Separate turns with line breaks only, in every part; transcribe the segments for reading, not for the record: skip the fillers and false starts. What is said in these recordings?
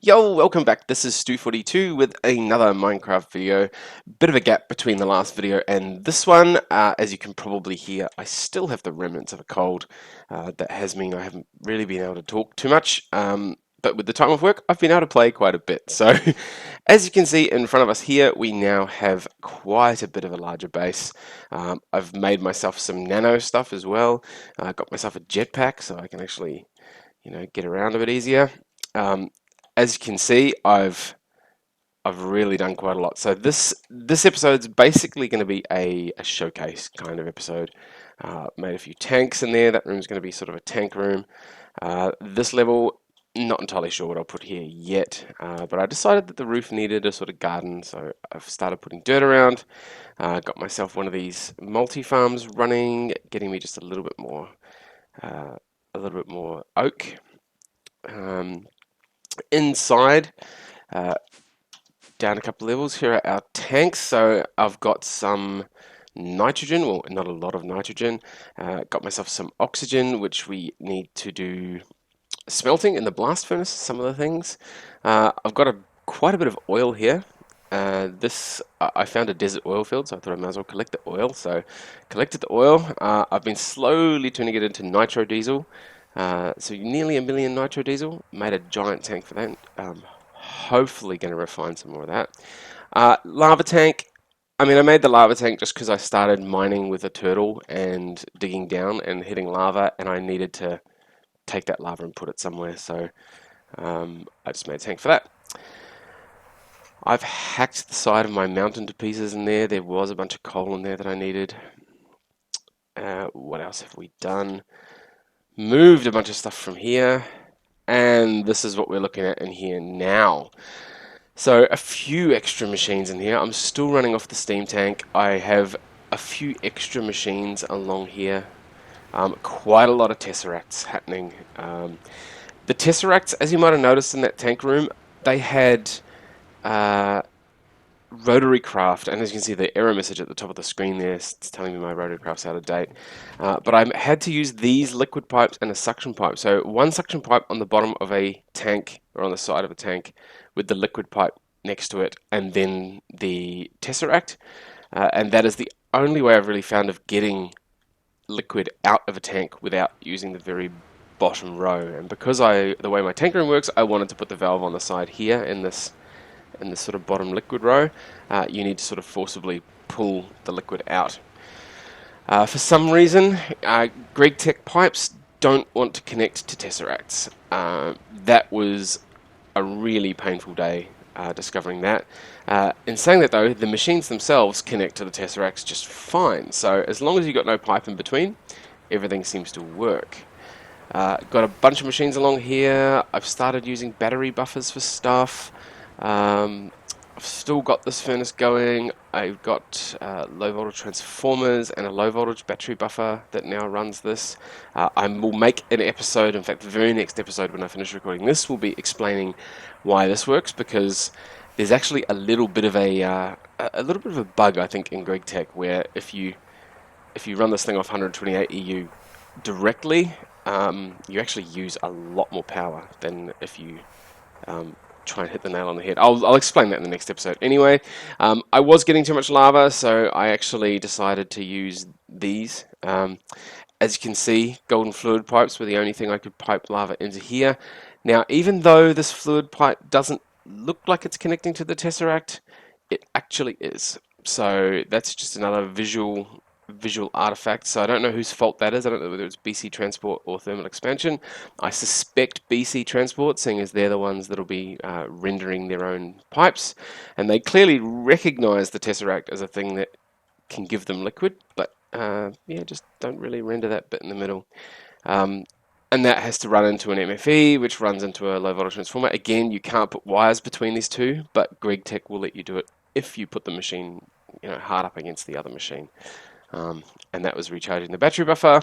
Yo, welcome back. This is Stu42 with another Minecraft video. Bit of a gap between the last video and this one. As you can probably hear, I still have the remnants of a cold. That has meant I haven't really been able to talk too much. But with the time off work, I've been able to play quite a bit. So, as you can see in front of us here, we now have quite a bit of a larger base. I've made myself some nano stuff as well. Got myself a jetpack so I can actually, get around a bit easier. As you can see, I've really done quite a lot. So this episode's basically going to be a showcase kind of episode. Made a few tanks in there. That room's going to be sort of a tank room. This level, not entirely sure what I'll put here yet, but I decided that the roof needed a sort of garden, so I've started putting dirt around. Got myself one of these multi-farms running, getting me just a little bit more oak. Inside, down a couple levels, here are our tanks. So I've got some nitrogen, well, not a lot of nitrogen. Got myself some oxygen, which we need to do smelting in the blast furnace, some of the things. I've got quite a bit of oil here. I found a desert oil field, so I thought I might as well collect the oil. So collected the oil. I've been slowly turning it into nitro diesel. So nearly 1 million nitro diesel. Made a giant tank for that. Hopefully going to refine some more of that. Lava tank. I mean, I made the lava tank just because I started mining with a turtle and digging down and hitting lava, and I needed to take that lava and put it somewhere. So I just made a tank for that. I've hacked the side of my mountain to pieces in there. There was a bunch of coal in there that I needed. What else have we done? Moved a bunch of stuff from here, and this is what we're looking at in here now. So a few extra machines in here. I'm still running off the steam tank. I have a few extra machines along here. Quite a lot of tesseracts happening. The tesseracts, as you might have noticed in that tank room, they had rotary craft, and as you can see the error message at the top of the screen there, it's telling me my rotary craft's out of date. But I had to use these liquid pipes and a suction pipe. So one suction pipe on the bottom of a tank, or on the side of a tank, with the liquid pipe next to it, and then the tesseract. And that is the only way I've really found of getting liquid out of a tank without using the very bottom row. And because the way my tank room works, I wanted to put the valve on the side here in this sort of bottom liquid row. You need to sort of forcibly pull the liquid out. For some reason, GregTech pipes don't want to connect to tesseracts. That was a really painful day discovering that. In saying that though, the machines themselves connect to the tesseracts just fine. So as long as you've got no pipe in between, everything seems to work. Got a bunch of machines along here. I've started using battery buffers for stuff. I've still got this furnace going. I've got low voltage transformers and a low voltage battery buffer that now runs this. I will make an episode, in fact the very next episode when I finish recording this will be explaining why this works, because there's actually a little bit of a bug I think in GregTech where if you run this thing off 128 EU directly, you actually use a lot more power than if you try and hit the nail on the head. I'll explain that in the next episode. Anyway, I was getting too much lava, so I actually decided to use these. As you can see, golden fluid pipes were the only thing I could pipe lava into here. Now, even though this fluid pipe doesn't look like it's connecting to the tesseract, it actually is. So that's just another visual artifact. So I don't know whose fault that is. I don't know whether it's BC Transport or Thermal Expansion. I suspect BC Transport, seeing as they're the ones that'll be rendering their own pipes, and they clearly recognize the tesseract as a thing that can give them liquid, but just don't really render that bit in the middle. And that has to run into an MFE, which runs into a low voltage transformer. Again, you can't put wires between these two, but GregTech will let you do it if you put the machine hard up against the other machine. And that was recharging the battery buffer.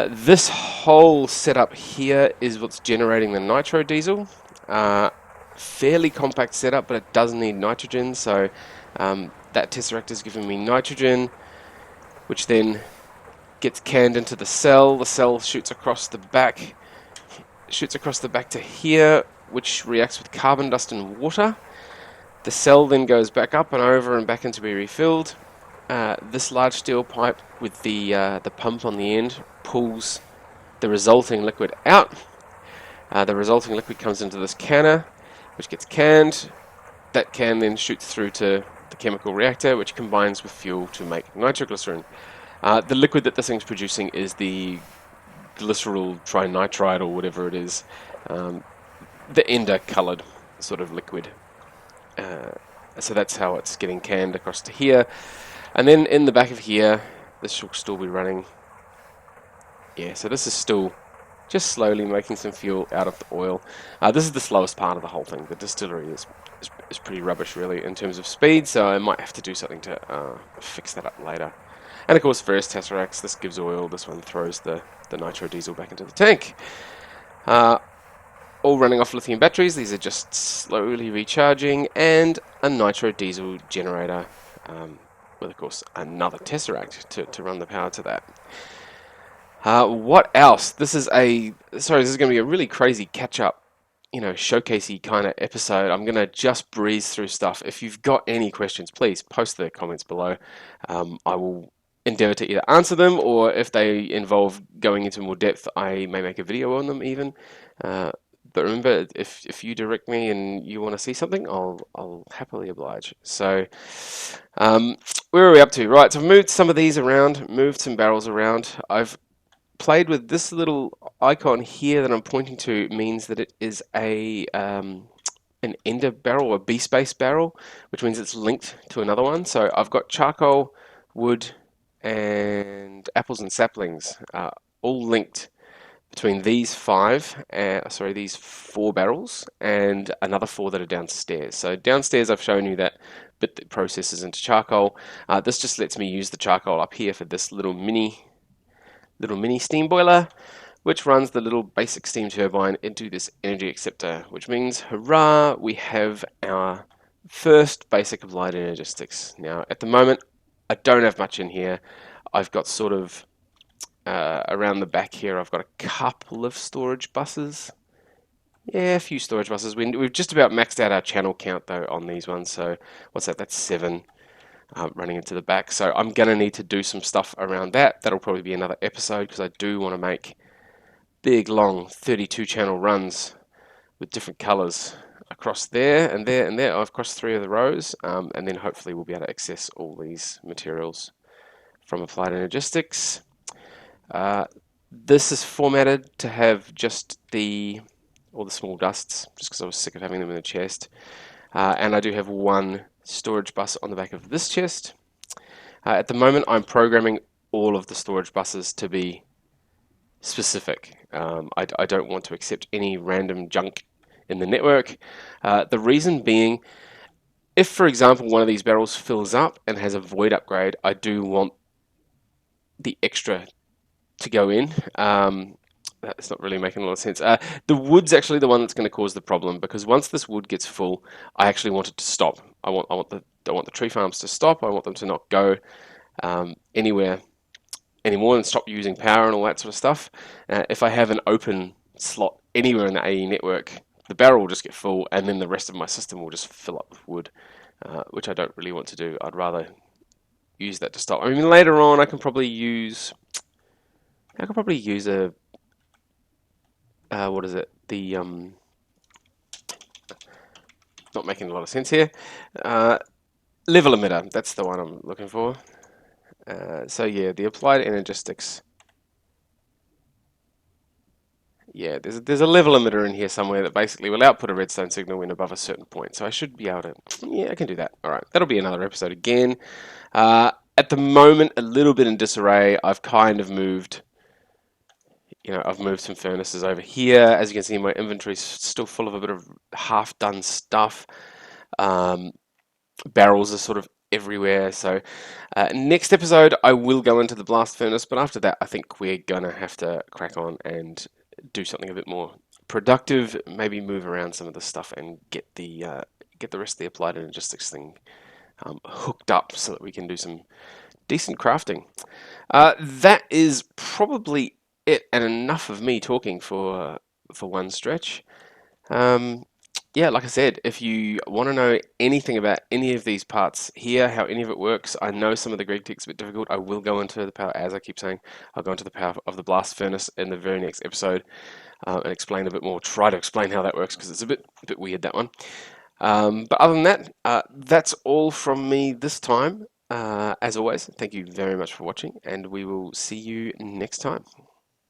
This whole setup here is what's generating the nitro diesel. Fairly compact setup, but it does need nitrogen, so that tesseract is giving me nitrogen, which then gets canned into the cell. The cell shoots across the back to here, which reacts with carbon dust and water. The cell then goes back up and over and back in to be refilled. This large steel pipe with the pump on the end pulls the resulting liquid out. The resulting liquid comes into this canner, which gets canned. That can then shoots through to the chemical reactor, which combines with fuel to make nitroglycerin. The liquid that this thing's producing is the glycerol trinitride or whatever it is, the ender-coloured sort of liquid. So that's how it's getting canned across to here. And then in the back of here, this will still be running. Yeah, so this is still just slowly making some fuel out of the oil. This is the slowest part of the whole thing. The distillery is pretty rubbish, really, in terms of speed, so I might have to do something to fix that up later. And of course, various tesseracts. This gives oil. This one throws the nitro diesel back into the tank. All running off lithium batteries. These are just slowly recharging, and a nitro diesel generator with, of course, another tesseract to run the power to that. What else? This is going to be a really crazy catch-up, showcasey kind of episode. I'm going to just breeze through stuff. If you've got any questions, please post the comments below. I will endeavor to either answer them, or if they involve going into more depth, I may make a video on them even. But remember, if you direct me and you want to see something, I'll happily oblige. So, where are we up to? Right, so I've moved some of these around, moved some barrels around. I've played with this little icon here that I'm pointing to. Means that it is an ender barrel, a B-space barrel, which means it's linked to another one. So I've got charcoal, wood, and apples and saplings, all linked between these these 4 barrels and another 4 that are downstairs. So downstairs I've shown you that bit that processes into charcoal. This just lets me use the charcoal up here for this little mini steam boiler, which runs the little basic steam turbine into this energy acceptor, which means, hurrah, we have our first basic applied energistics. Now, at the moment, I don't have much in here. I've got sort of, around the back here, I've got a couple of storage buses. Yeah, a few storage buses. We've just about maxed out our channel count, though, on these ones. So, what's that? That's 7. Running into the back. So I'm going to need to do some stuff around that. That'll probably be another episode, because I do want to make big, long 32 channel runs with different colors across there and there and there. I've crossed 3 of the rows, and then hopefully we'll be able to access all these materials from Applied Energistics. This is formatted to have just all the small dusts, just because I was sick of having them in the chest. And I do have 1 storage bus on the back of this chest. At the moment, I'm programming all of the storage buses to be specific. I don't want to accept any random junk in the network. The reason being, if, for example, one of these barrels fills up and has a void upgrade, I do want the extra to go in. That's not really making a lot of sense. The wood's actually the one that's going to cause the problem, because once this wood gets full, I actually want it to stop. I want the tree farms to stop. I want them to not go anywhere anymore and stop using power and all that sort of stuff. If I have an open slot anywhere in the AE network, the barrel will just get full, and then the rest of my system will just fill up with wood, which I don't really want to do. I'd rather use that to stop. I mean, later on, I can probably use a what is it? Not making a lot of sense here. Level emitter, that's the one I'm looking for. So yeah, the applied energistics. Yeah, there's a level emitter in here somewhere that basically will output a redstone signal when above a certain point. So I should be able to, yeah, I can do that. All right, that'll be another episode again. At the moment, a little bit in disarray. I've kind of moved. I've moved some furnaces over here. As you can see, my inventory's still full of a bit of half-done stuff. Barrels are sort of everywhere. So next episode, I will go into the blast furnace. But after that, I think we're going to have to crack on and do something a bit more productive. Maybe move around some of the stuff and get the rest of the applied energistics thing hooked up so that we can do some decent crafting. That is probably it, and enough of me talking for one stretch. Um, yeah, like I said, if you want to know anything about any of these parts here, how any of it works, I know some of the Greek tech's a bit difficult. I will go into the power, as I keep saying, I'll go into the power of the blast furnace in the very next episode and explain a bit more, try to explain how that works because it's a bit weird, that one. But other than that, that's all from me this time. As always, thank you very much for watching, and we will see you next time.